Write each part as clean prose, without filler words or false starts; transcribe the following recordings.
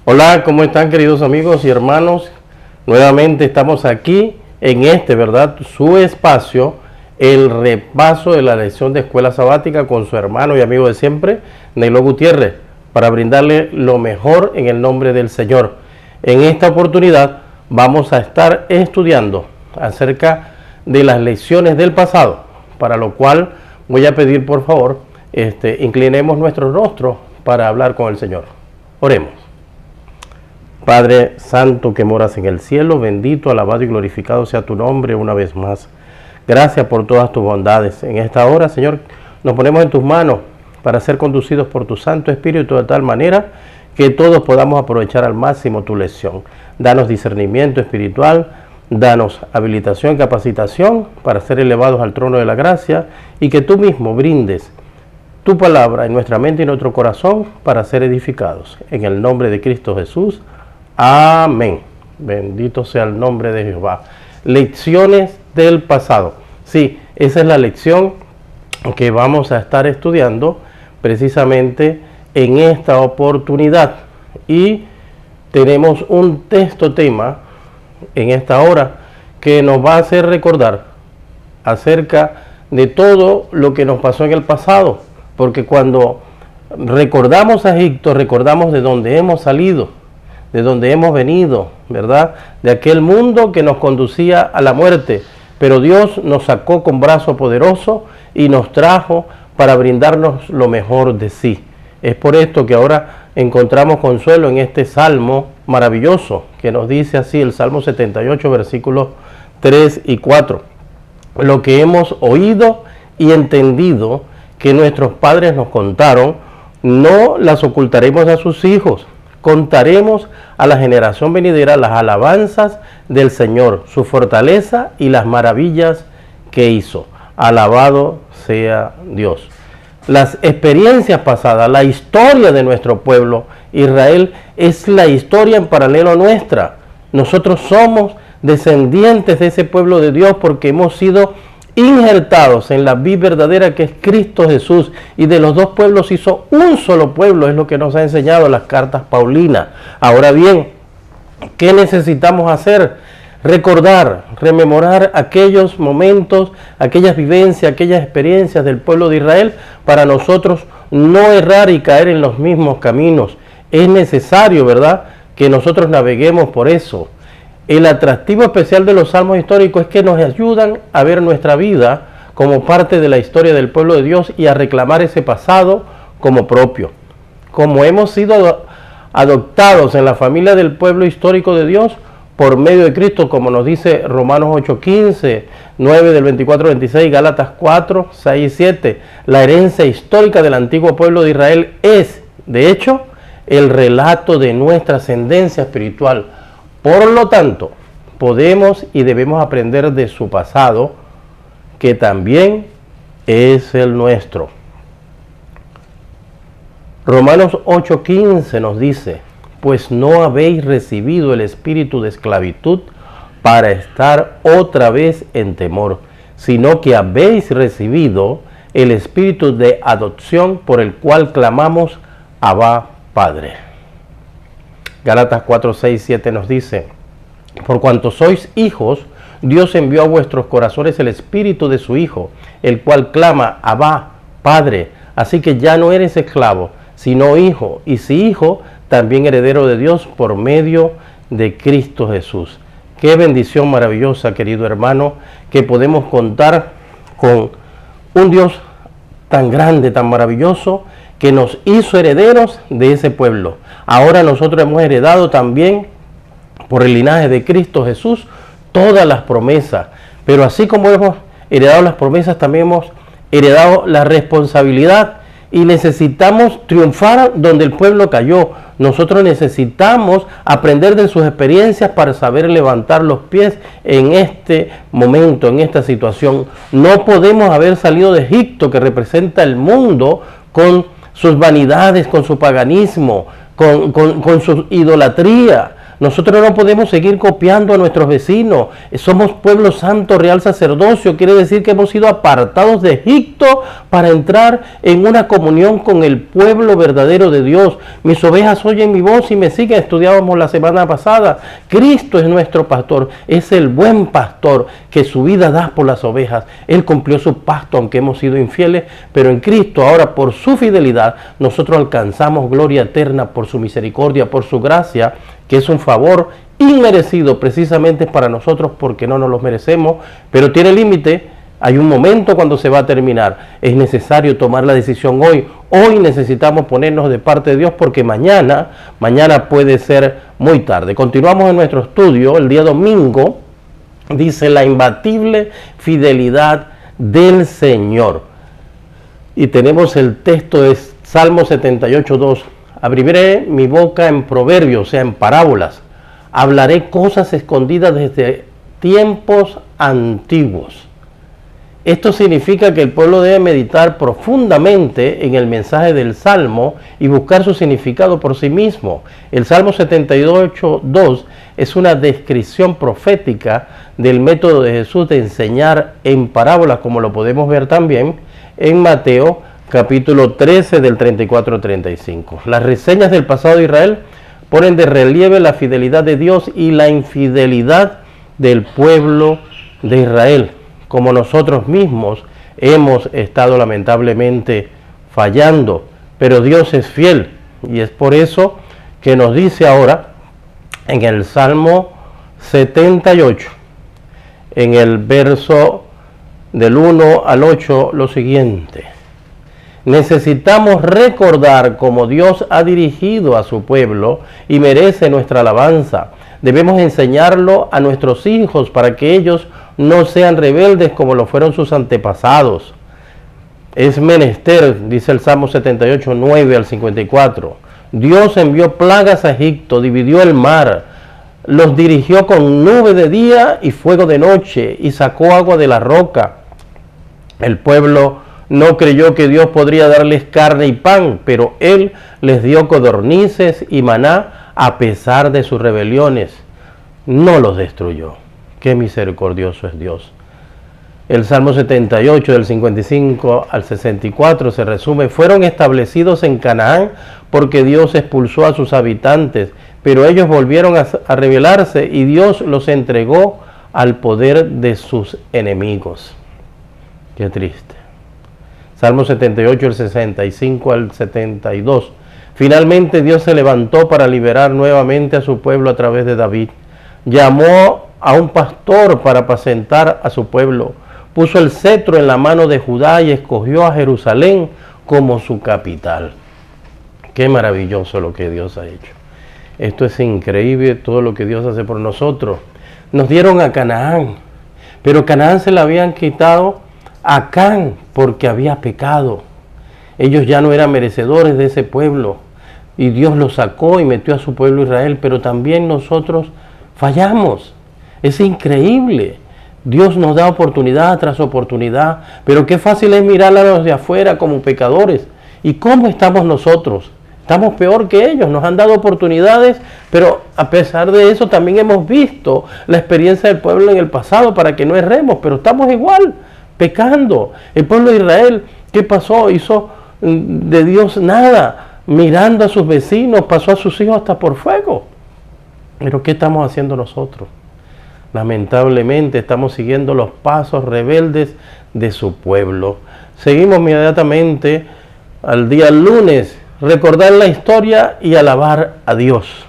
Hola, ¿cómo están, queridos amigos y hermanos? Nuevamente estamos aquí en ¿verdad? Su espacio, el repaso de la lección de escuela sabática con su hermano y amigo de siempre, Neilo Gutiérrez, para brindarle lo mejor en el nombre del Señor. En esta oportunidad vamos a estar estudiando acerca de las lecciones del pasado, para lo cual voy a pedir, por favor, inclinemos nuestro rostro para hablar con el Señor. Oremos. Padre Santo que moras en el cielo, bendito, alabado y glorificado sea tu nombre una vez más. Gracias por todas tus bondades. En esta hora, Señor, nos ponemos en tus manos para ser conducidos por tu Santo Espíritu de tal manera que todos podamos aprovechar al máximo tu lección. Danos discernimiento espiritual, danos habilitación y capacitación para ser elevados al trono de la gracia y que tú mismo brindes tu palabra en nuestra mente y nuestro corazón para ser edificados. En el nombre de Cristo Jesús. Amén. Bendito sea el nombre de Jehová. Lecciones del pasado. Sí, esa es la lección que vamos a estar estudiando precisamente en esta oportunidad. Y tenemos un texto tema en esta hora que nos va a hacer recordar acerca de todo lo que nos pasó en el pasado. Porque cuando recordamos a Egipto, recordamos de dónde hemos salido, de donde hemos venido, ¿verdad? De aquel mundo que nos conducía a la muerte, pero Dios nos sacó con brazo poderoso y nos trajo para brindarnos lo mejor de sí. Es por esto que ahora encontramos consuelo en este salmo maravilloso, que nos dice así, el Salmo 78, versículos 3 y 4. Lo que hemos oído y entendido que nuestros padres nos contaron, no las ocultaremos a sus hijos. Contaremos a la generación venidera las alabanzas del Señor, su fortaleza y las maravillas que hizo. Alabado sea Dios. Las experiencias pasadas, la historia de nuestro pueblo, Israel, es la historia en paralelo nuestra. Nosotros somos descendientes de ese pueblo de Dios porque hemos sido injertados en la vid verdadera que es Cristo Jesús, y de los dos pueblos hizo un solo pueblo, es lo que nos ha enseñado las cartas paulinas. Ahora bien, ¿qué necesitamos hacer? Recordar, rememorar aquellos momentos, aquellas vivencias, aquellas experiencias del pueblo de Israel para nosotros no errar y caer en los mismos caminos. Es necesario, ¿verdad?, que nosotros naveguemos por eso. El atractivo especial de los salmos históricos es que nos ayudan a ver nuestra vida como parte de la historia del pueblo de Dios y a reclamar ese pasado como propio. Como hemos sido adoptados en la familia del pueblo histórico de Dios por medio de Cristo, como nos dice Romanos 8:15, 9 del 24 al 26, Gálatas 4, 6 y 7, la herencia histórica del antiguo pueblo de Israel es, de hecho, el relato de nuestra ascendencia espiritual. Por lo tanto, podemos y debemos aprender de su pasado, que también es el nuestro. Romanos 8:15 nos dice, pues no habéis recibido el espíritu de esclavitud para estar otra vez en temor, sino que habéis recibido el espíritu de adopción por el cual clamamos, Abba, Padre. Gálatas 4, 6, 7 nos dice, por cuanto sois hijos, Dios envió a vuestros corazones el espíritu de su Hijo, el cual clama, Abba, Padre. Así que ya no eres esclavo, sino hijo, y si hijo, también heredero de Dios por medio de Cristo Jesús. Qué bendición maravillosa, querido hermano, que podemos contar con un Dios tan grande, tan maravilloso, que nos hizo herederos de ese pueblo. Ahora nosotros hemos heredado también, por el linaje de Cristo Jesús, todas las promesas. Pero así como hemos heredado las promesas, también hemos heredado la responsabilidad y necesitamos triunfar donde el pueblo cayó. Nosotros necesitamos aprender de sus experiencias para saber levantar los pies en este momento, en esta situación. No podemos haber salido de Egipto, que representa el mundo, con sus vanidades, con su paganismo, con su idolatría. Nosotros no podemos seguir copiando a nuestros vecinos. Somos pueblo santo, real sacerdocio. Quiere decir que hemos sido apartados de Egipto para entrar en una comunión con el pueblo verdadero de Dios. Mis ovejas oyen mi voz y me siguen. Estudiábamos la semana pasada. Cristo es nuestro pastor. Es el buen pastor que su vida da por las ovejas. Él cumplió su pacto aunque hemos sido infieles, pero en Cristo ahora por su fidelidad nosotros alcanzamos gloria eterna por su misericordia, por su gracia, que es un favor inmerecido precisamente para nosotros porque no nos los merecemos, pero tiene límite. Hay un momento cuando se va a terminar. Es necesario tomar la decisión hoy. Hoy necesitamos ponernos de parte de Dios porque mañana puede ser muy tarde. Continuamos en nuestro estudio. El día domingo dice la imbatible fidelidad del Señor. Y tenemos el texto de Salmo 78:2. Abriré mi boca en proverbios, o sea, en parábolas. Hablaré cosas escondidas desde tiempos antiguos. Esto significa que el pueblo debe meditar profundamente en el mensaje del Salmo y buscar su significado por sí mismo. El Salmo 78:2 es una descripción profética del método de Jesús de enseñar en parábolas, como lo podemos ver también en Mateo capítulo 13 del 34 al 35. Las reseñas del pasado de Israel ponen de relieve la fidelidad de Dios y la infidelidad del pueblo de Israel, como nosotros mismos hemos estado lamentablemente fallando, pero Dios es fiel y es por eso que nos dice ahora en el Salmo 78, en el verso del 1 al 8, lo siguiente: necesitamos recordar cómo Dios ha dirigido a su pueblo y merece nuestra alabanza. Debemos enseñarlo a nuestros hijos para que ellos no sean rebeldes como lo fueron sus antepasados. Es menester, dice el Salmo 78, 9 al 54. Dios envió plagas a Egipto, dividió el mar, los dirigió con nube de día y fuego de noche, y sacó agua de la roca. El pueblo no creyó que Dios podría darles carne y pan, pero Él les dio codornices y maná a pesar de sus rebeliones. No los destruyó. Qué misericordioso es Dios. El Salmo 78 del 55 al 64 se resume: fueron establecidos en Canaán porque Dios expulsó a sus habitantes, pero ellos volvieron a rebelarse y Dios los entregó al poder de sus enemigos. Qué triste. Salmo 78 del 65 al 72. Finalmente Dios se levantó para liberar nuevamente a su pueblo a través de David. Llamó a un pastor para apacentar a su pueblo. Puso el cetro en la mano de Judá y escogió a Jerusalén como su capital. Qué maravilloso lo que Dios ha hecho. Esto es increíble, todo lo que Dios hace por nosotros. Nos dieron a Canaán, pero Canaán se la habían quitado a Can porque había pecado. Ellos ya no eran merecedores de ese pueblo y Dios los sacó y metió a su pueblo Israel, pero también nosotros fallamos. Es increíble. Dios nos da oportunidad tras oportunidad, pero qué fácil es mirar a los de afuera como pecadores. ¿Y cómo estamos nosotros? Estamos peor que ellos. Nos han dado oportunidades, pero a pesar de eso también hemos visto la experiencia del pueblo en el pasado para que no erremos, pero estamos igual, pecando. El pueblo de Israel, ¿qué pasó? Hizo de Dios nada, mirando a sus vecinos, pasó a sus hijos hasta por fuego. Pero ¿qué estamos haciendo nosotros? Lamentablemente estamos siguiendo los pasos rebeldes de su pueblo. Seguimos inmediatamente al día lunes, recordar la historia y alabar a Dios.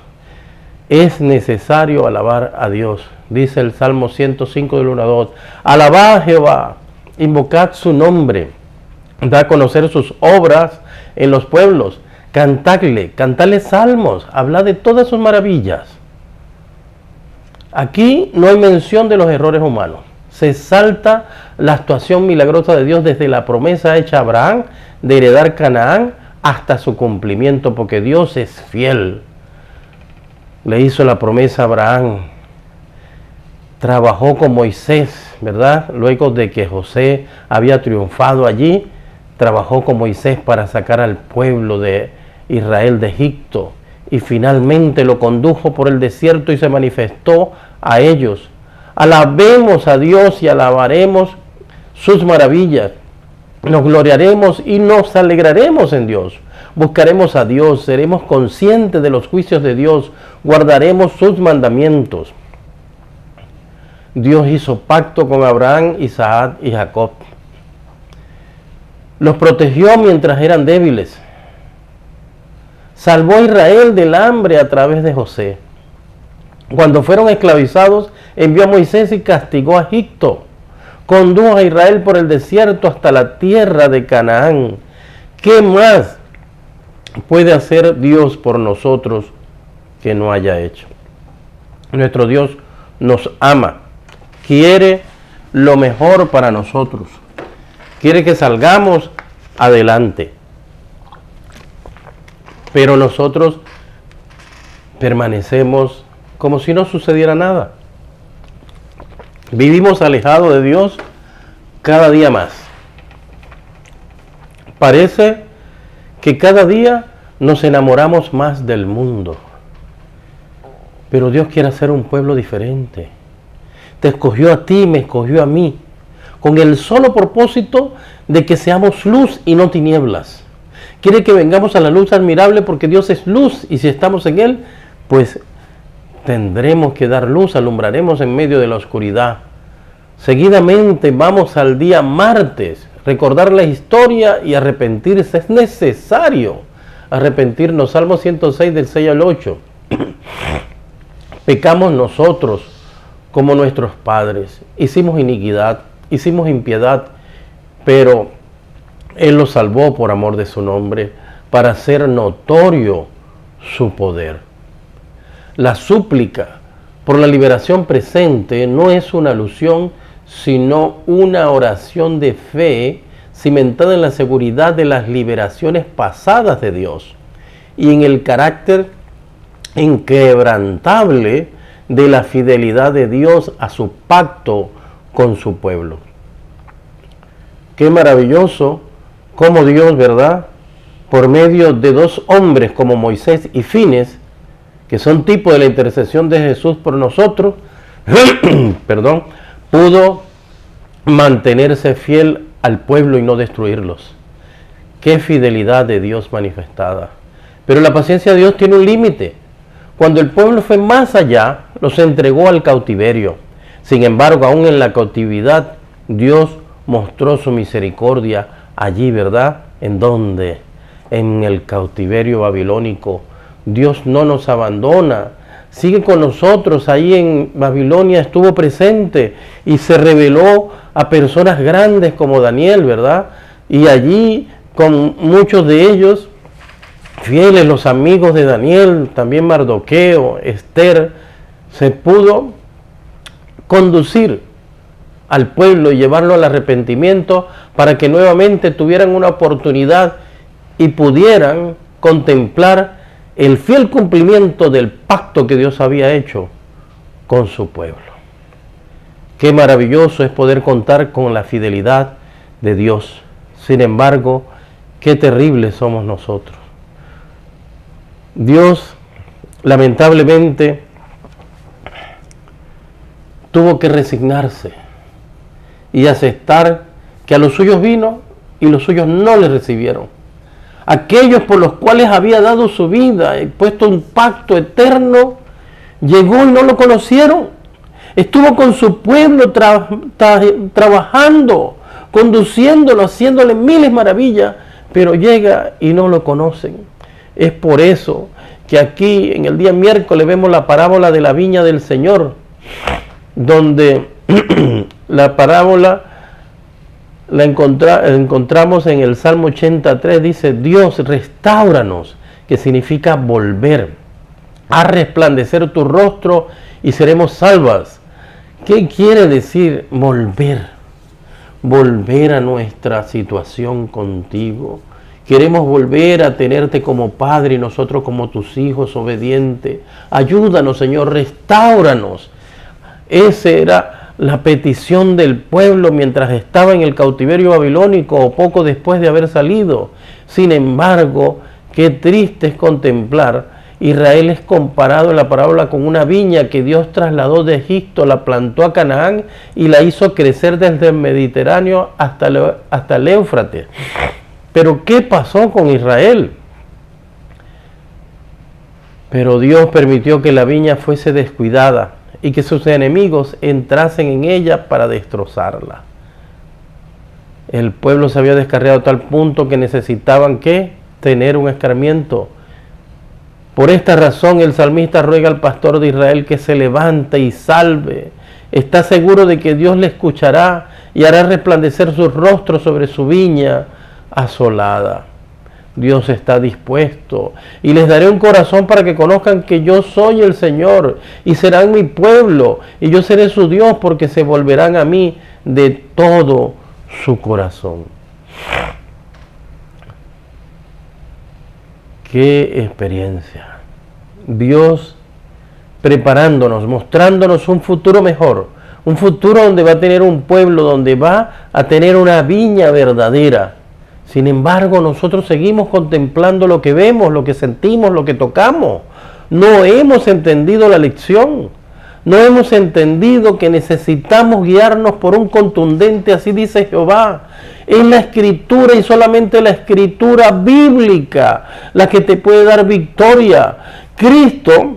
Es necesario alabar a Dios. Dice el Salmo 105 del 1 a 2. Alabad a Jehová, invocad su nombre, da a conocer sus obras en los pueblos, cantadle salmos, hablad de todas sus maravillas. Aquí no hay mención de los errores humanos. Se salta la actuación milagrosa de Dios desde la promesa hecha a Abraham de heredar Canaán hasta su cumplimiento, porque Dios es fiel. Le hizo la promesa a Abraham. Trabajó con Moisés, ¿verdad? Luego de que José había triunfado allí, trabajó con Moisés para sacar al pueblo de Israel de Egipto. y finalmente lo condujo por el desierto y se manifestó a ellos. Alabemos a Dios y alabaremos sus maravillas. Nos gloriaremos y nos alegraremos en Dios. Buscaremos a Dios, seremos conscientes de los juicios de Dios, guardaremos sus mandamientos. Dios hizo pacto con Abraham, Isaac y Jacob. Los protegió mientras eran débiles. Salvó a Israel del hambre a través de José. Cuando fueron esclavizados, envió a Moisés y castigó a Egipto. Condujo a Israel por el desierto hasta la tierra de Canaán. ¿Qué más puede hacer Dios por nosotros que no haya hecho? Nuestro Dios nos ama, quiere lo mejor para nosotros, quiere que salgamos adelante. Pero nosotros permanecemos como si no sucediera nada. Vivimos alejados de Dios cada día más. Parece que cada día nos enamoramos más del mundo. Pero Dios quiere hacer un pueblo diferente. Te escogió a ti, me escogió a mí, con el solo propósito de que seamos luz y no tinieblas. Quiere que vengamos a la luz admirable porque Dios es luz y si estamos en Él, pues tendremos que dar luz, alumbraremos en medio de la oscuridad. Seguidamente vamos al día martes, recordar la historia y arrepentirse. Es necesario arrepentirnos. Salmo 106 del 6 al 8. Pecamos nosotros como nuestros padres. Hicimos iniquidad, hicimos impiedad, pero Él los salvó por amor de su nombre, para hacer notorio su poder. La súplica por la liberación presente no es una alusión, sino una oración de fe cimentada en la seguridad de las liberaciones pasadas de Dios y en el carácter inquebrantable de la fidelidad de Dios a su pacto con su pueblo. Qué maravilloso cómo Dios, ¿verdad?, por medio de dos hombres como Moisés y Fines, que son tipo de la intercesión de Jesús por nosotros, perdón, pudo mantenerse fiel al pueblo y no destruirlos. Qué fidelidad de Dios manifestada. Pero la paciencia de Dios tiene un límite. Cuando el pueblo fue más allá, los entregó al cautiverio. Sin embargo, aún en la cautividad, Dios mostró su misericordia allí, ¿verdad? ¿En dónde? En el cautiverio babilónico. Dios no nos abandona, sigue con nosotros. Ahí en Babilonia estuvo presente y se reveló a personas grandes como Daniel, ¿verdad? Y allí con muchos de ellos fieles, los amigos de Daniel, también Mardoqueo, Esther, se pudo conducir al pueblo y llevarlo al arrepentimiento para que nuevamente tuvieran una oportunidad y pudieran contemplar el fiel cumplimiento del pacto que Dios había hecho con su pueblo. Qué maravilloso es poder contar con la fidelidad de Dios. Sin embargo, qué terribles somos nosotros. Dios, lamentablemente, tuvo que resignarse y aceptar que a los suyos vino y los suyos no le recibieron. Aquellos por los cuales había dado su vida y puesto un pacto eterno, llegó y no lo conocieron. Estuvo con su pueblo trabajando, conduciéndolo, haciéndole miles maravillas, pero llega y no lo conocen. Es por eso que aquí en el día miércoles vemos la parábola de la viña del Señor, donde la parábola la encontramos en el Salmo 83, dice: Dios, restáuranos, que significa volver, a resplandecer tu rostro y seremos salvas. ¿Qué quiere decir volver? Volver a nuestra situación contigo. Queremos volver a tenerte como Padre y nosotros como tus hijos obedientes. Ayúdanos, Señor, restáuranos. Esa era la petición del pueblo mientras estaba en el cautiverio babilónico o poco después de haber salido. Sin embargo, qué triste es contemplar Israel es comparado en la parábola con una viña que Dios trasladó de Egipto, la plantó a Canaán y la hizo crecer desde el Mediterráneo hasta el Éufrates. Pero ¿qué pasó con Israel? Pero Dios permitió que la viña fuese descuidada y que sus enemigos entrasen en ella para destrozarla. El pueblo se había descarriado a tal punto que necesitaban ¿qué? Tener un escarmiento. Por esta razón el salmista ruega al pastor de Israel que se levante y salve. Está seguro de que Dios le escuchará y hará resplandecer su rostro sobre su viña asolada. Dios está dispuesto y les daré un corazón para que conozcan que yo soy el Señor y serán mi pueblo y yo seré su Dios porque se volverán a mí de todo su corazón. ¡Qué experiencia! Dios preparándonos, mostrándonos un futuro mejor, un futuro donde va a tener un pueblo, donde va a tener una viña verdadera. Sin embargo, nosotros seguimos contemplando lo que vemos, lo que sentimos, lo que tocamos. No hemos entendido la lección. No hemos entendido que necesitamos guiarnos por un contundente, así dice Jehová. Es la escritura y solamente la escritura bíblica la que te puede dar victoria. Cristo,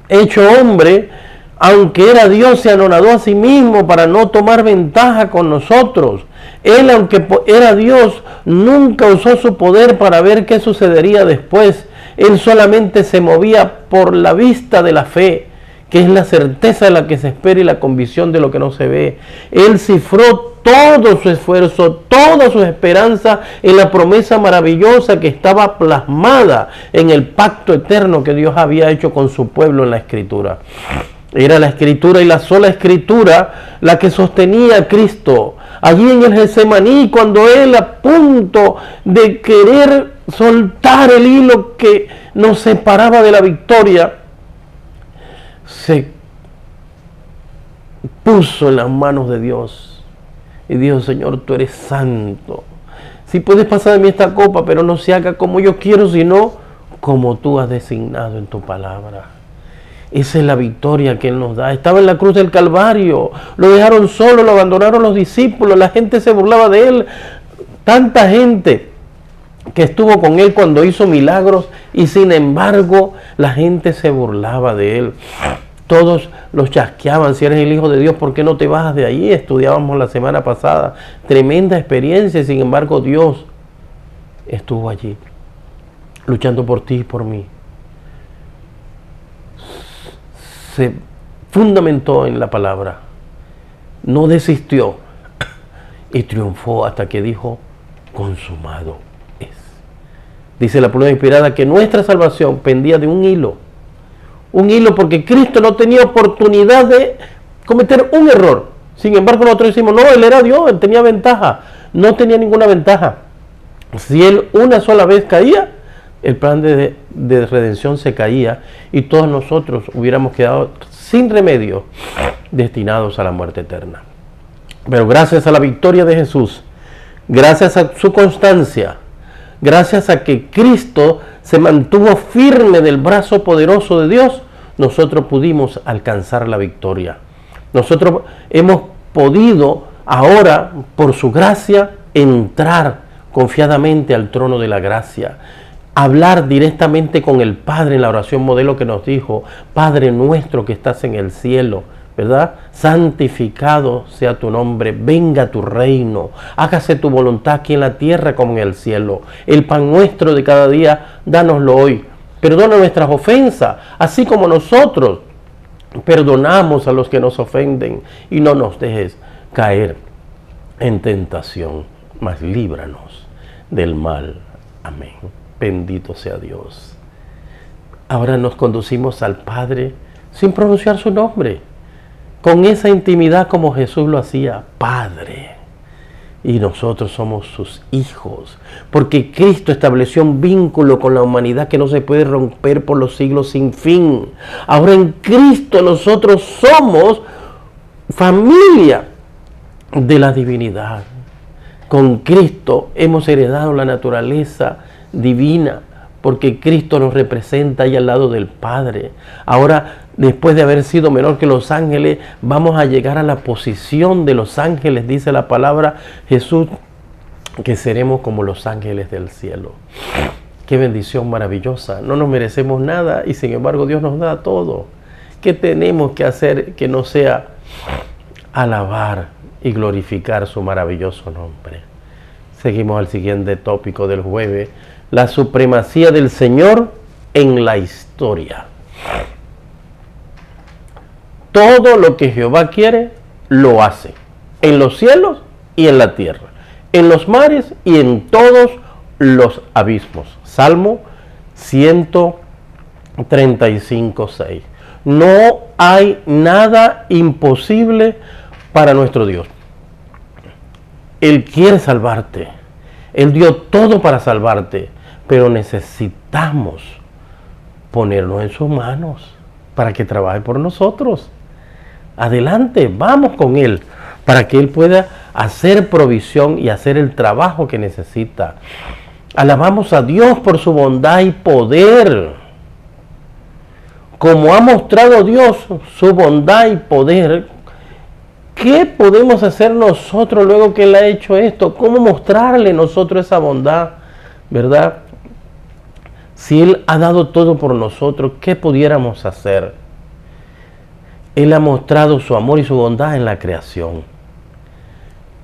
hecho hombre, aunque era Dios, se anonadó a sí mismo para no tomar ventaja con nosotros. Él, aunque era Dios, nunca usó su poder para ver qué sucedería después. Él solamente se movía por la vista de la fe, que es la certeza de la que se espera y la convicción de lo que no se ve. Él cifró todo su esfuerzo, toda su esperanza en la promesa maravillosa que estaba plasmada en el pacto eterno que Dios había hecho con su pueblo en la Escritura. Era la Escritura y la sola Escritura la que sostenía a Cristo. Allí en el Getsemaní, cuando Él, a punto de querer soltar el hilo que nos separaba de la victoria, se puso en las manos de Dios y dijo: Señor, tú eres santo. Si puedes pasar de mí esta copa, pero no se haga como yo quiero, sino como tú has designado en tu palabra. Esa es la victoria que Él nos da. Estaba en la cruz del Calvario, lo dejaron solo, lo abandonaron los discípulos, la gente se burlaba de Él. Tanta gente que estuvo con Él cuando hizo milagros y sin embargo la gente se burlaba de Él. Todos los chasqueaban: si eres el Hijo de Dios, ¿por qué no te bajas de allí? Estudiábamos la semana pasada. Tremenda experiencia y sin embargo Dios estuvo allí, luchando por ti y por mí. Se fundamentó en la palabra, no desistió y triunfó hasta que dijo: consumado es. Dice la palabra inspirada que nuestra salvación pendía de un hilo porque Cristo no tenía oportunidad de cometer un error. Sin embargo, nosotros decimos: no, Él era Dios, Él tenía ventaja. No tenía ninguna ventaja. Si Él una sola vez caía, el plan de redención se caía y todos nosotros hubiéramos quedado sin remedio, destinados a la muerte eterna. Pero gracias a la victoria de Jesús, gracias a su constancia, gracias a que Cristo se mantuvo firme del brazo poderoso de Dios, nosotros pudimos alcanzar la victoria. Nosotros hemos podido ahora, por su gracia, entrar confiadamente al trono de la gracia. Hablar directamente con el Padre en la oración modelo que nos dijo: Padre nuestro que estás en el cielo, ¿verdad? Santificado sea tu nombre, venga tu reino, hágase tu voluntad aquí en la tierra como en el cielo. El pan nuestro de cada día, dánoslo hoy. Perdona nuestras ofensas, así como nosotros perdonamos a los que nos ofenden, y no nos dejes caer en tentación, mas líbranos del mal. Amén. Bendito sea Dios. Ahora nos conducimos al Padre sin pronunciar su nombre, con esa intimidad como Jesús lo hacía: Padre. Y nosotros somos sus hijos, porque Cristo estableció un vínculo con la humanidad que no se puede romper por los siglos sin fin. Ahora en Cristo nosotros somos familia de la divinidad. Con Cristo hemos heredado la naturaleza divina, porque Cristo nos representa ahí al lado del Padre. Ahora, después de haber sido menor que los ángeles, vamos a llegar a la posición de los ángeles, dice la palabra Jesús, que seremos como los ángeles del cielo. Qué bendición maravillosa. No nos merecemos nada y sin embargo Dios nos da todo. ¿Qué tenemos que hacer que no sea alabar y glorificar su maravilloso nombre? Seguimos al siguiente tópico del jueves: la supremacía del Señor en la historia. Todo lo que Jehová quiere, lo hace, en los cielos y en la tierra, en los mares y en todos los abismos. Salmo 135:6. No hay nada imposible para nuestro Dios. Él quiere salvarte. Él dio todo para salvarte, pero necesitamos ponernos en sus manos para que trabaje por nosotros. Adelante, vamos con Él, para que Él pueda hacer provisión y hacer el trabajo que necesita. Alabamos a Dios por su bondad y poder. Como ha mostrado Dios su bondad y poder, ¿qué podemos hacer nosotros luego que Él ha hecho esto? ¿Cómo mostrarle nosotros esa bondad? ¿Verdad? Si Él ha dado todo por nosotros, ¿qué pudiéramos hacer? Él ha mostrado su amor y su bondad en la creación.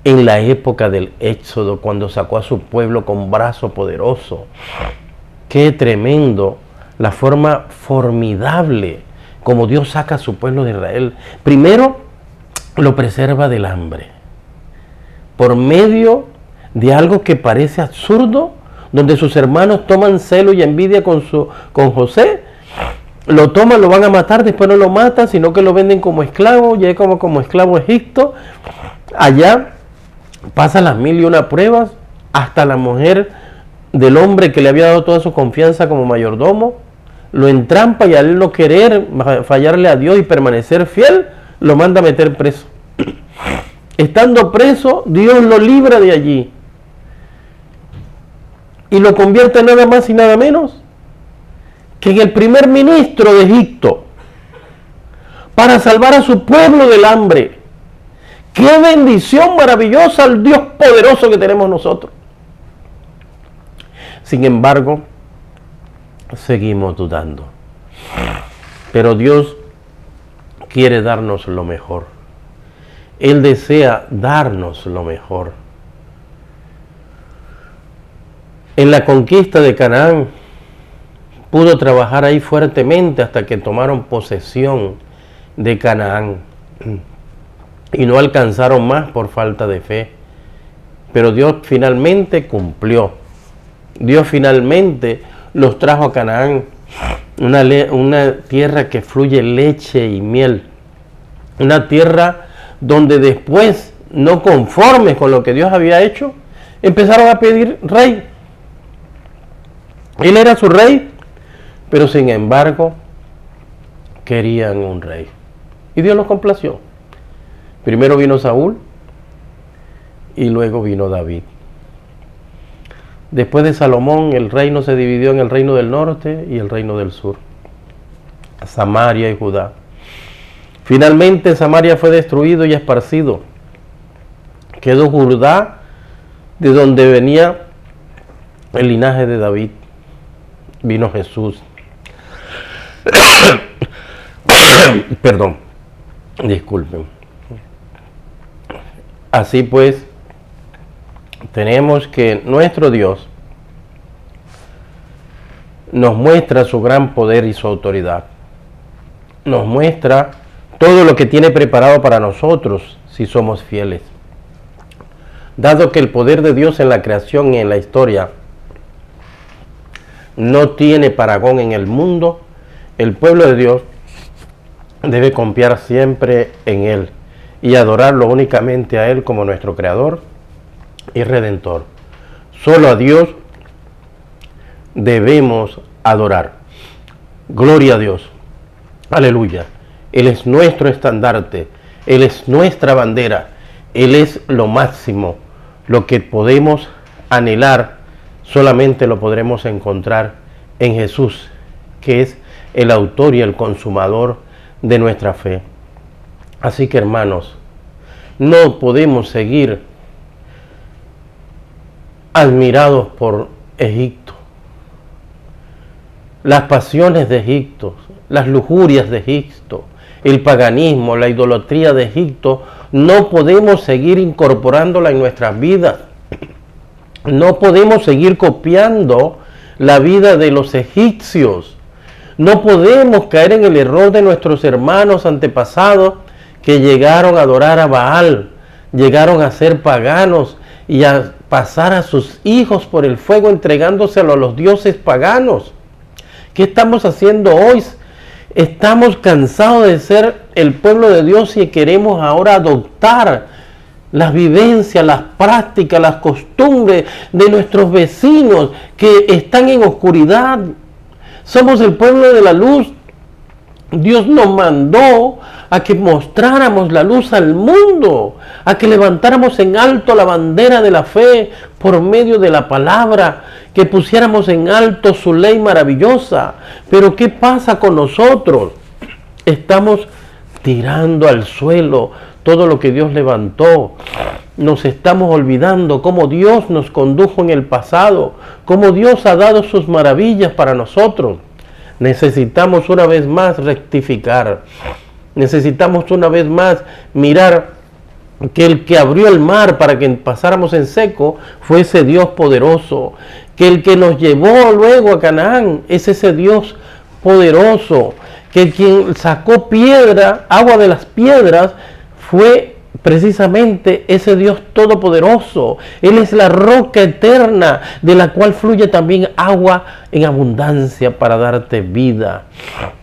En la época del Éxodo, cuando sacó a su pueblo con brazo poderoso. Qué tremendo, la forma formidable como Dios saca a su pueblo de Israel. Primero, lo preserva del hambre. Por medio de algo que parece absurdo, donde sus hermanos toman celo y envidia con José, lo toman, lo van a matar, después no lo matan, sino que lo venden como esclavo, llega como esclavo a Egipto. Allá pasa las 1001 pruebas, hasta la mujer del hombre que le había dado toda su confianza como mayordomo, lo entrampa y al no querer fallarle a Dios y permanecer fiel, lo manda a meter preso. Estando preso, Dios lo libra de allí y lo convierte nada más y nada menos que en el primer ministro de Egipto, para salvar a su pueblo del hambre. ¡Qué bendición maravillosa al Dios poderoso que tenemos nosotros! Sin embargo, seguimos dudando. Pero Dios quiere darnos lo mejor. Él desea darnos lo mejor. En la conquista de Canaán, pudo trabajar ahí fuertemente hasta que tomaron posesión de Canaán. Y no alcanzaron más por falta de fe. Pero Dios finalmente cumplió. Dios finalmente los trajo a Canaán, una tierra que fluye leche y miel. Una tierra donde después, no conformes con lo que Dios había hecho, empezaron a pedir rey. Él era su rey, pero sin embargo, querían un rey. Y Dios los complació. Primero vino Saúl y luego vino David. Después de Salomón, el reino se dividió en el reino del norte y el reino del sur, Samaria y Judá. Finalmente Samaria fue destruido y esparcido. Quedó Judá, de donde venía el linaje de David. Vino Jesús. Perdón, disculpen. Así pues, tenemos que nuestro Dios nos muestra su gran poder y su autoridad. Nos muestra todo lo que tiene preparado para nosotros si somos fieles. Dado que el poder de Dios en la creación y en la historia no tiene parangón en el mundo, el pueblo de Dios debe confiar siempre en Él y adorarlo únicamente a Él como nuestro Creador y Redentor. Solo a Dios debemos adorar. Gloria a Dios. Aleluya. Él es nuestro estandarte. Él es nuestra bandera. Él es lo máximo. Lo que podemos anhelar solamente lo podremos encontrar en Jesús, que es el autor y el consumador de nuestra fe. Así que, hermanos, no podemos seguir admirados por Egipto, las pasiones de Egipto, las lujurias de Egipto, el paganismo, la idolatría de Egipto. No podemos seguir incorporándola en nuestras vidas. No podemos seguir copiando la vida de los egipcios. No podemos caer en el error de nuestros hermanos antepasados que llegaron a adorar a Baal, llegaron a ser paganos y a pasar a sus hijos por el fuego entregándoselo a los dioses paganos. ¿Qué estamos haciendo hoy? Estamos cansados de ser el pueblo de Dios y queremos ahora adoptar las vivencias, las prácticas, las costumbres de nuestros vecinos que están en oscuridad. Somos el pueblo de la luz. Dios nos mandó a que mostráramos la luz al mundo, a que levantáramos en alto la bandera de la fe por medio de la palabra, que pusiéramos en alto su ley maravillosa. Pero ¿qué pasa con nosotros? Estamos tirando al suelo todo lo que Dios levantó. Nos estamos olvidando cómo Dios nos condujo en el pasado, cómo Dios ha dado sus maravillas para nosotros. Necesitamos una vez más rectificar. Necesitamos una vez más mirar que el que abrió el mar para que pasáramos en seco fue ese Dios poderoso. Que el que nos llevó luego a Canaán es ese Dios poderoso. Que quien sacó piedra, agua de las piedras, fue precisamente ese Dios todopoderoso. Él es la roca eterna de la cual fluye también agua en abundancia para darte vida.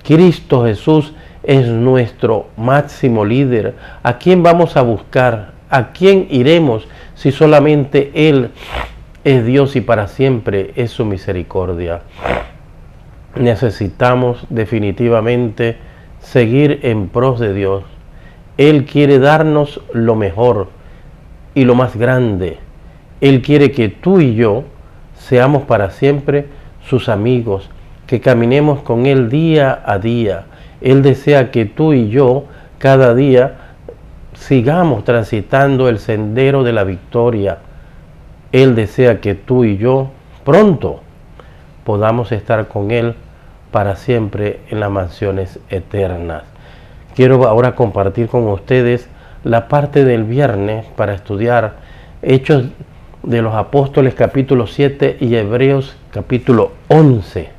Cristo Jesús es nuestro máximo líder. ¿A quién vamos a buscar? ¿A quién iremos si solamente Él es Dios y para siempre es su misericordia? Necesitamos definitivamente seguir en pos de Dios. Él quiere darnos lo mejor y lo más grande. Él quiere que tú y yo seamos para siempre sus amigos, que caminemos con Él día a día. Él desea que tú y yo cada día sigamos transitando el sendero de la victoria. Él desea que tú y yo pronto podamos estar con Él para siempre en las mansiones eternas. Quiero ahora compartir con ustedes la parte del viernes para estudiar Hechos de los Apóstoles capítulo 7 y Hebreos capítulo 11.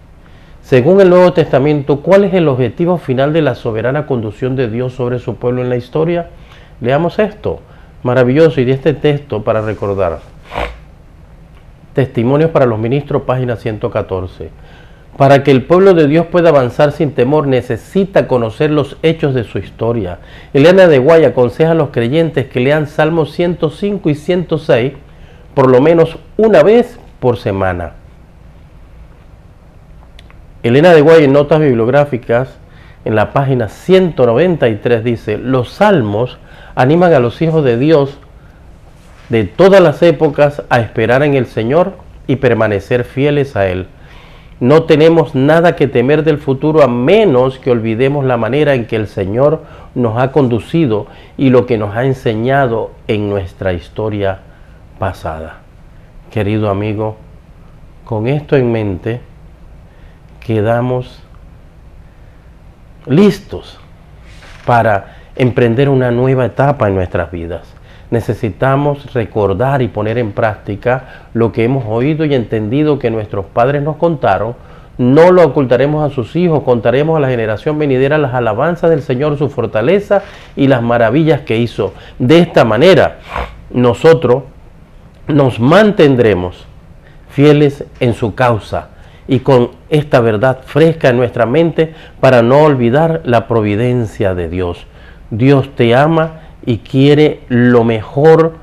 Según el Nuevo Testamento, ¿cuál es el objetivo final de la soberana conducción de Dios sobre su pueblo en la historia? Leamos esto, maravilloso, y de este texto para recordar. Testimonios para los ministros, página 114. Para que el pueblo de Dios pueda avanzar sin temor, necesita conocer los hechos de su historia. Elena de White aconseja a los creyentes que lean Salmos 105 y 106 por lo menos una vez por semana. Elena de White, en notas bibliográficas, en la página 193 dice: los salmos animan a los hijos de Dios de todas las épocas a esperar en el Señor y permanecer fieles a Él. No tenemos nada que temer del futuro a menos que olvidemos la manera en que el Señor nos ha conducido y lo que nos ha enseñado en nuestra historia pasada. Querido amigo, con esto en mente, quedamos listos para emprender una nueva etapa en nuestras vidas. Necesitamos recordar y poner en práctica lo que hemos oído y entendido que nuestros padres nos contaron. No lo ocultaremos a sus hijos, contaremos a la generación venidera las alabanzas del Señor, su fortaleza y las maravillas que hizo. De esta manera, nosotros nos mantendremos fieles en su causa y con esta verdad fresca en nuestra mente para no olvidar la providencia de Dios. Dios te ama y quiere lo mejor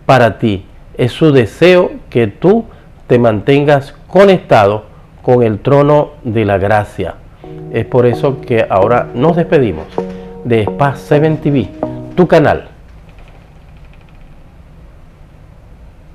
para ti. Es su deseo que tú te mantengas conectado con el trono de la gracia. Es por eso que ahora nos despedimos de Spa 7 TV, tu canal